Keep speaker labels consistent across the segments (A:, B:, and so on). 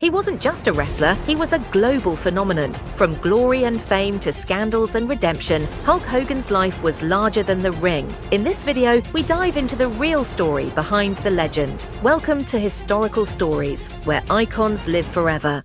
A: He wasn't just a wrestler, he was a global phenomenon. From glory and fame to scandals and redemption, Hulk Hogan's life was larger than the ring. In this video, we dive into the real story behind the legend. Welcome to Historical Stories, where icons live forever.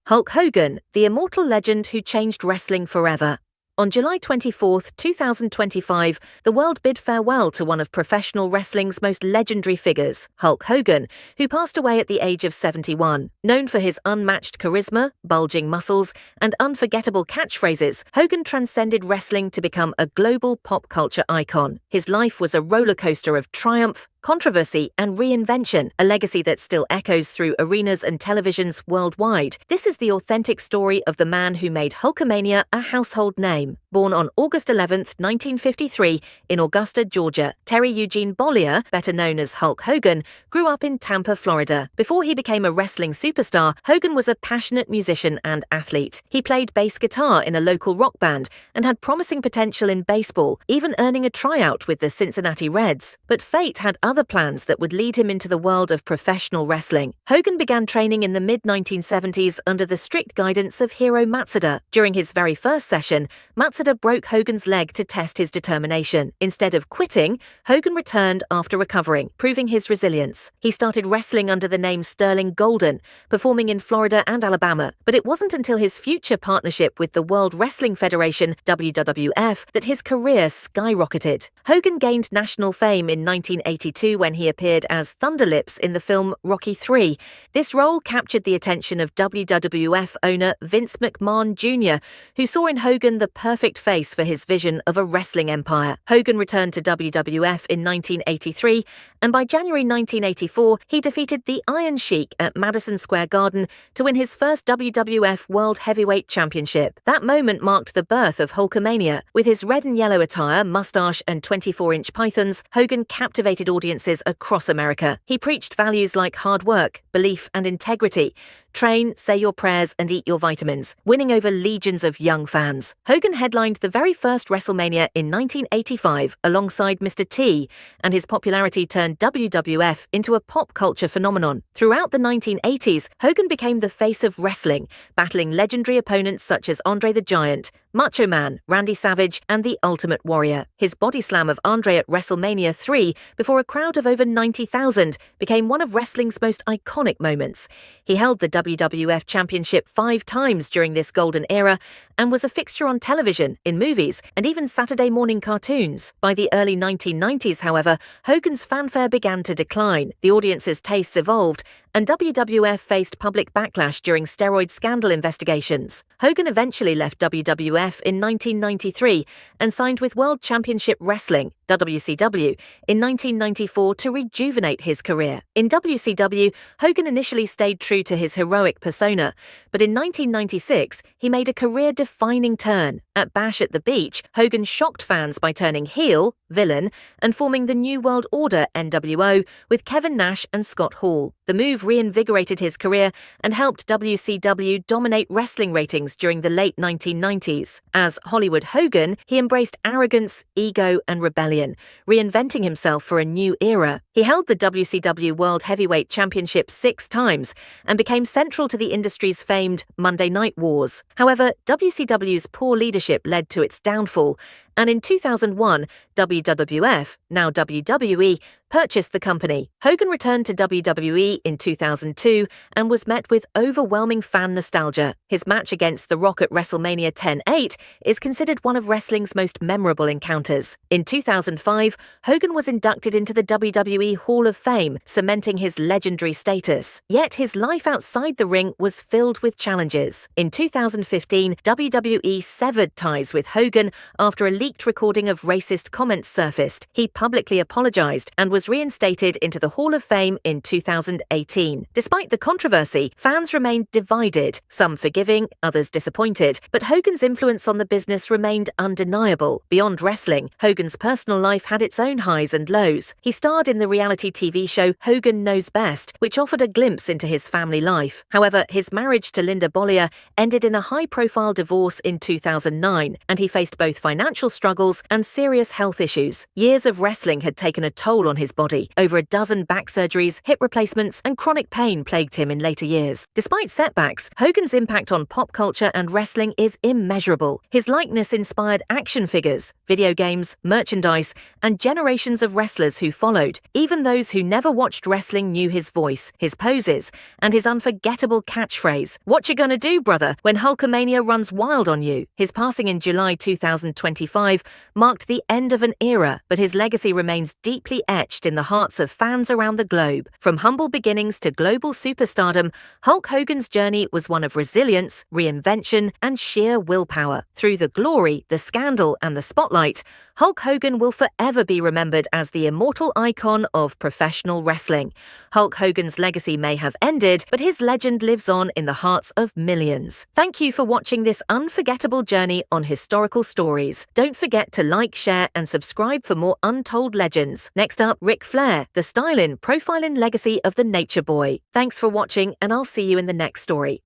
A: Hulk Hogan, the immortal legend who changed wrestling forever. On July 24, 2025, the world bid farewell to one of professional wrestling's most legendary figures, Hulk Hogan, who passed away at the age of 71. Known for his unmatched charisma, bulging muscles, and unforgettable catchphrases, Hogan transcended wrestling to become a global pop culture icon. His life was a roller coaster of triumph, controversy, and reinvention, a legacy that still echoes through arenas and televisions worldwide. This is the authentic story of the man who made Hulkamania a household name. Born on August 11, 1953, in Augusta, Georgia, Terry Eugene Bollea, better known as Hulk Hogan, grew up in Tampa, Florida. Before he became a wrestling superstar, Hogan was a passionate musician and athlete. He played bass guitar in a local rock band and had promising potential in baseball, even earning a tryout with the Cincinnati Reds. But fate had other plans that would lead him into the world of professional wrestling. Hogan began training in the mid-1970s under the strict guidance of Hiro Matsuda. During his very first session, Matsuda broke Hogan's leg to test his determination. Instead of quitting, Hogan returned after recovering, proving his resilience. He started wrestling under the name Sterling Golden, performing in Florida and Alabama. But it wasn't until his future partnership with the World Wrestling Federation, WWF, that his career skyrocketed. Hogan gained national fame in 1982 when he appeared as Thunderlips in the film Rocky III. This role captured the attention of WWF owner Vince McMahon Jr., who saw in Hogan the perfect face for his vision of a wrestling empire. Hogan returned to WWF in 1983, and by January 1984, he defeated the Iron Sheik at Madison Square Garden to win his first WWF World Heavyweight Championship. That moment marked the birth of Hulkamania. With his red and yellow attire, mustache, and 24-inch pythons, Hogan captivated audiences across America. He preached values like hard work, belief, and integrity. Train, say your prayers, and eat your vitamins, winning over legions of young fans. Hogan headlined the very first WrestleMania in 1985 alongside Mr. T, and his popularity turned WWF into a pop culture phenomenon. Throughout the 1980s, Hogan became the face of wrestling, battling legendary opponents such as Andre the Giant, Macho Man, Randy Savage, and the Ultimate Warrior. His body slam of Andre at WrestleMania III before a crowd of over 90,000 became one of wrestling's most iconic moments. He held the WWF Championship 5 times during this golden era and was a fixture on television, in movies, and even Saturday morning cartoons. By the early 1990s, however, Hogan's fanfare began to decline. The audience's tastes evolved, and WWF faced public backlash during steroid scandal investigations. Hogan eventually left WWF in 1993 and signed with World Championship Wrestling, WCW, in 1994 to rejuvenate his career. In WCW, Hogan initially stayed true to his heroic persona, but in 1996, he made a career-defining turn. At Bash at the Beach, Hogan shocked fans by turning heel, villain, and forming the New World Order, NWO, with Kevin Nash and Scott Hall. The move reinvigorated his career and helped WCW dominate wrestling ratings during the late 1990s. As Hollywood Hogan, he embraced arrogance, ego, and rebellion, reinventing himself for a new era. He held the WCW World Heavyweight Championship 6 times and became central to the industry's famed Monday Night Wars. However, WCW's poor leadership led to its downfall, and in 2001, WWF, now WWE, purchased the company. Hogan returned to WWE in 2002 and was met with overwhelming fan nostalgia. His match against The Rock at WrestleMania X is considered one of wrestling's most memorable encounters. In 2005, Hogan was inducted into the WWE Hall of Fame, cementing his legendary status. Yet his life outside the ring was filled with challenges. In 2015, WWE severed ties with Hogan after a leaked recording of racist comments surfaced. He publicly apologized and was reinstated into the Hall of Fame in 2018. Despite the controversy, fans remained divided, some forgiving, others disappointed, but Hogan's influence on the business remained undeniable. Beyond wrestling, Hogan's personal life had its own highs and lows. He starred in the reality TV show Hogan Knows Best, which offered a glimpse into his family life. However, his marriage to Linda Bollea ended in a high-profile divorce in 2009, and he faced both financial struggles, and serious health issues. Years of wrestling had taken a toll on his body. Over a dozen back surgeries, hip replacements, and chronic pain plagued him in later years. Despite setbacks, Hogan's impact on pop culture and wrestling is immeasurable. His likeness inspired action figures, video games, merchandise, and generations of wrestlers who followed. Even those who never watched wrestling knew his voice, his poses, and his unforgettable catchphrase, "What you gonna do, brother, when Hulkamania runs wild on you?" His passing in July 2025 marked the end of an era, but his legacy remains deeply etched in the hearts of fans around the globe. From humble beginnings to global superstardom, Hulk Hogan's journey was one of resilience, reinvention, and sheer willpower. Through the glory, the scandal, and the spotlight, Hulk Hogan will forever be remembered as the immortal icon of professional wrestling. Hulk Hogan's legacy may have ended, but his legend lives on in the hearts of millions. Thank you for watching this unforgettable journey on historical stories. Don't forget to like, share, and subscribe for more untold legends. Next up, Flair, the styling, profiling legacy of the Nature Boy. Thanks for watching, and I'll see you in the next story.